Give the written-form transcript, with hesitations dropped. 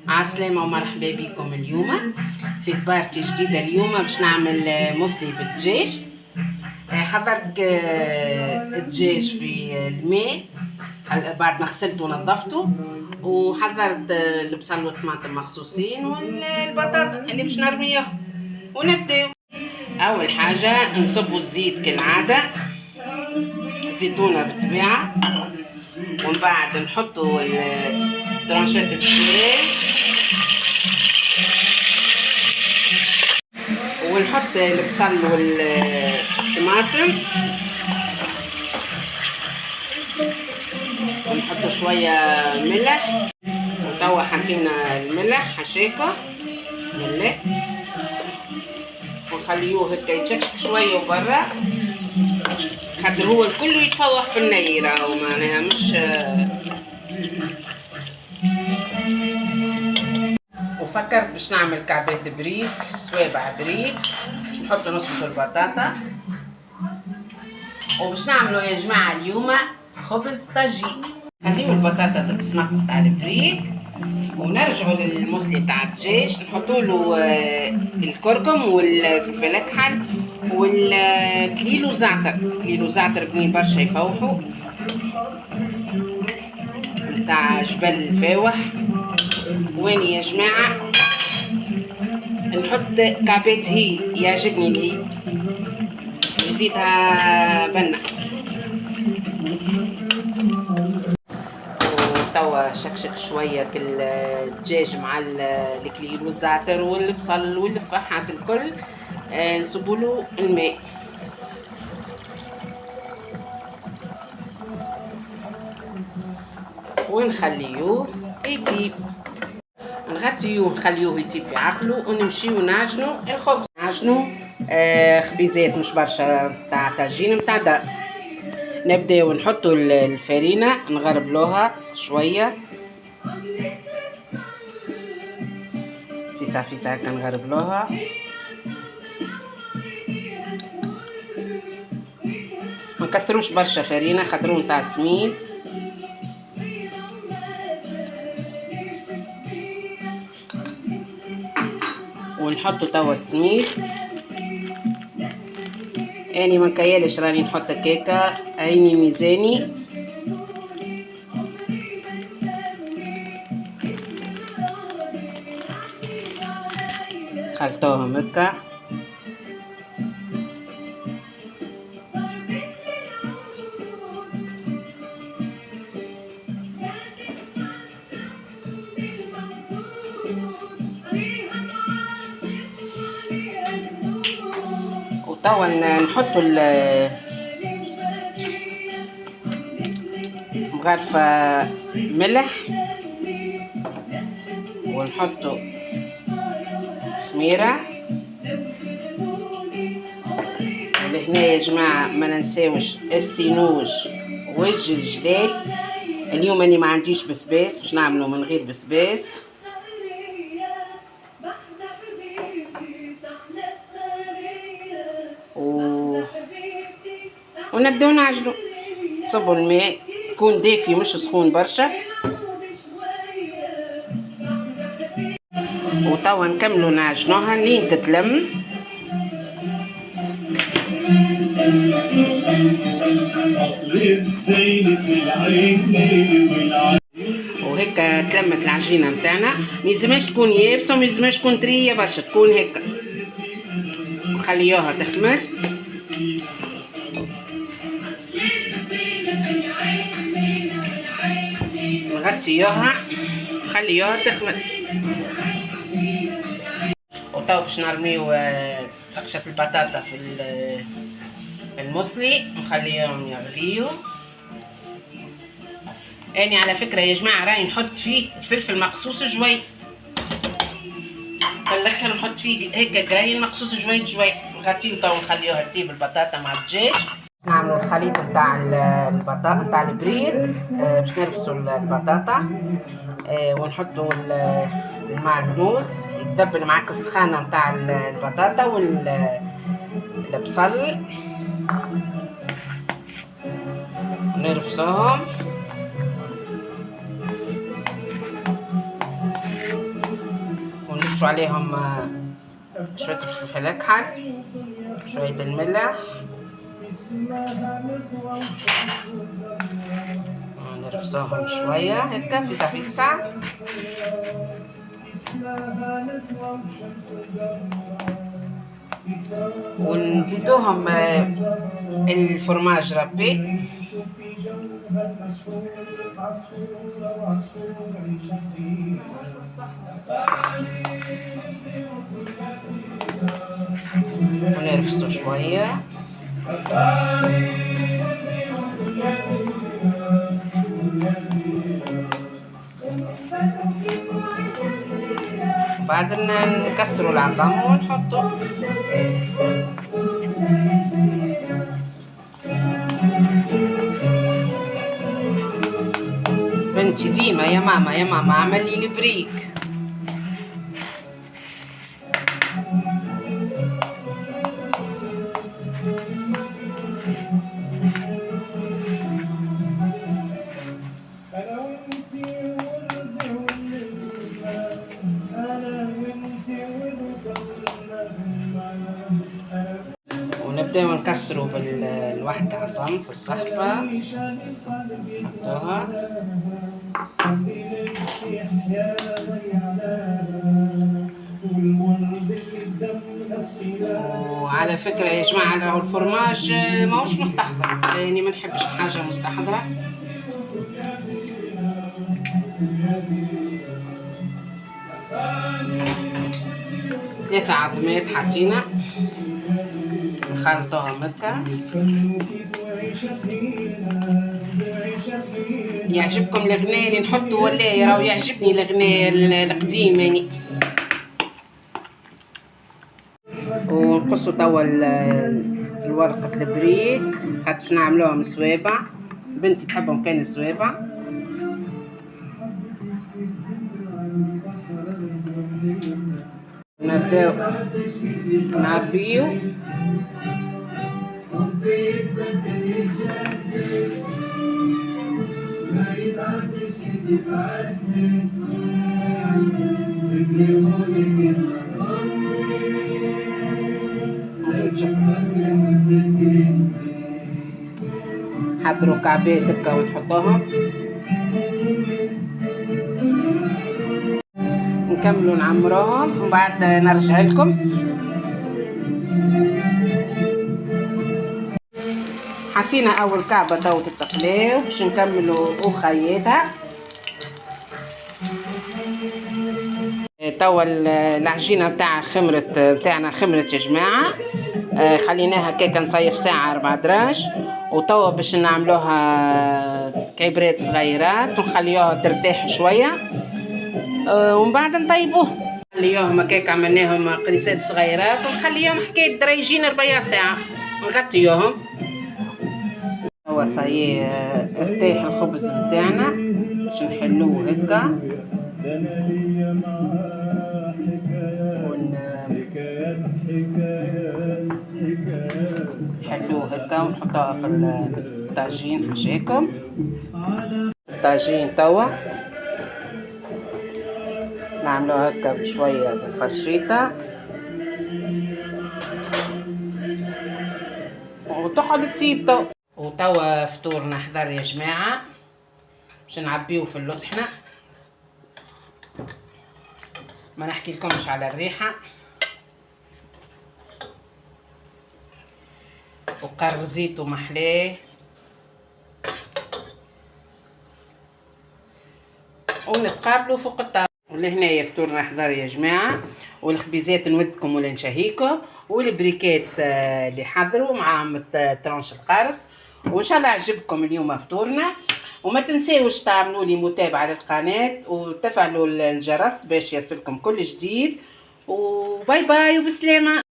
عالسلامة ومرحبا بكم. اليوم في بارتي جديدة. اليوم باش نعمل موسلي بالدجاج. حضرت الدجاج في الماء بعد ما غسلته ونظفته، وحضرت البصل والطماطم مخصوصين والبطاطا اللي باش نرميها. ونبداو. اول حاجة نصبوا الزيت كالعادة، زيتونة بالطبيعة، ومن بعد نحطوا ترانشات الدجاج، ونحط البصل والطماطم، ونحط شوية ملح. وتوا حطينا الملح حشيكة. بسم الله. ونخليوه هكا يتشكشك شوية وبرا، خاطر هو الكل يتفوح في الني، راهو معناها مش. وفكرت باش نعمل كعبات بريك، سوابع بريك، باش نحط نص البطاطا. وباش نعملوا يا جماعة اليوم خبز طاجين. نخليو البطاطا تتسنقط على البريك، ونرجعوا للموسلي تاع الدجاج، نحطوا له الكركم والفلفل الاكحل والكليلو زعتر. كليلو زعتر بنين برشا يفوحوا، نتاع جبل الفاوح. وين يا جماعة نحط كعبات هيل، يعجبني الهيل يزيدها بنة. وتوا شكشك شوية الدجاج مع الكليل والزعتر والبصل والفحات الكل. نصبوله الماء، ونخليوه يطيب. نغطيوه نخليوه يطيب في عقله، ونمشيو نعجنو الخبز. نعجنو خبيزات مش برشا تاع طاجين متاع دار. نبداو نحطو الفرينة، نغربلوها شوية فيسا فيسا هكا، نغربلوها. ما نكثروش برشا فرينة خاطر نتاع سميد. ونحطو توا السميد. اني ما نكيالش راني نحط كيكه، عيني ميزاني. خلطوهم هكا. وتوا نحطوا مغرفة ملح، ونحطوا خميرة. ولهنا يا جماعة ما ننساوش السينوج وجه الجلال. اليوم اني ما عنديش بسباس، باش نعمله من غير بسباس. ونبداو نعجنو. صبوا الماء يكون دافي مش سخون برشا. وتوا نكملوا نعجنوها لين تتلم. وهكا تلمت العجينه متاعنا. ميلزمهاش تكون يابسه وميلزمهاش تكون طريه برشا، تكون هكا. وخليوها تخمر. نغطيوها نخليوها تخمر. وتوا باش نرميو رقشة البطاطا في الموسلي، نخليهم يغليو. اني على فكرة يا جماعة راني نحط فيه الفلفل مقصوص جويد في الاخر، نحط فيه هيك قراين مقصوص جويد جويد. نغطيو توا نخليوها تطيب البطاطا مع الدجاج. نعملوا الخليط نتاع البطاطا نتاع البريد. باش نرفسوا البطاطا، ونحطوا المعدنوس يتذبل معاك السخانة نتاع البطاطا والبصل، نرفسوهم. نحشوا عليهم شوية الفلفل الأكحل، شوية الملح، نرفسوهم شوية هكا فيسا فيسا، ونزيدوهم الفرماج ربي، ونرفسو شوية. بعدين نكسروا العظم ونحطوا. بنتي ديما يا ماما يا ماما عملي لي بريك. ونبداو نكسروا بالواحدة عظم في الصحفة، نحطوها. وعلى فكرة يا جماعة الفرماج ماهوش مستحضر، يعني ما نحبش حاجة مستحضرة. ثلاثة عظمات حطينا، نخلطوهم هكا. يعجبكم الغناء اللي نحطه ولا راهو يعجبني الغناء القديم يعني. ونقصوا توا الورقة البريك خاطر نعملوهم سوابع، بنتي تحبهم كان السوابع. نبداو نعبيو حضروا كعبات هكا ونحطوهم. نكملوا نعمروهم وبعد نرجع لكم. حطينا اول كعبه تو تتقلاو باش نكملوا اخرياتها. توا العجينه بتاعنا خمرت يا جماعه. خليناها كيكه نصيف ساعه 4 دراج، وتوا باش نعملوها كعبرات صغيرات ونخليوها ترتاح شويه ومن بعد نطيبوه. نخليوهم هكاك عملناهم قريصات صغيرات ونخليوهم حكايه دريجين 4 ساعه نغطيوهم. توا صايي ارتاح الخبز بتاعنا باش نحلوه هكا نحلوه هكا ونحطوها في الطاجين حشاكم. الطاجين توا نعملوه هكا بشويه بالفرشيطه وتقعد تطيب. وتوا فطورنا حضر يا جماعه باش نعبيوه في اللصحنه. ما نحكي لكمش على الريحه. وقر زيت ومحلاه. ونتقابلوا فوق الطاولة. ولهنايا فطورنا حضر يا جماعه، والخبيزات نودكم ولا نشهيكم، والبريكات اللي حضروا معاهم ترانش القارص. وان شاء الله عجبكم اليوم فطورنا. وما تنساوش تعملوا لي متابعه للقناه وتفعلوا الجرس باش يصلكم كل جديد. وباي باي وبسلامه.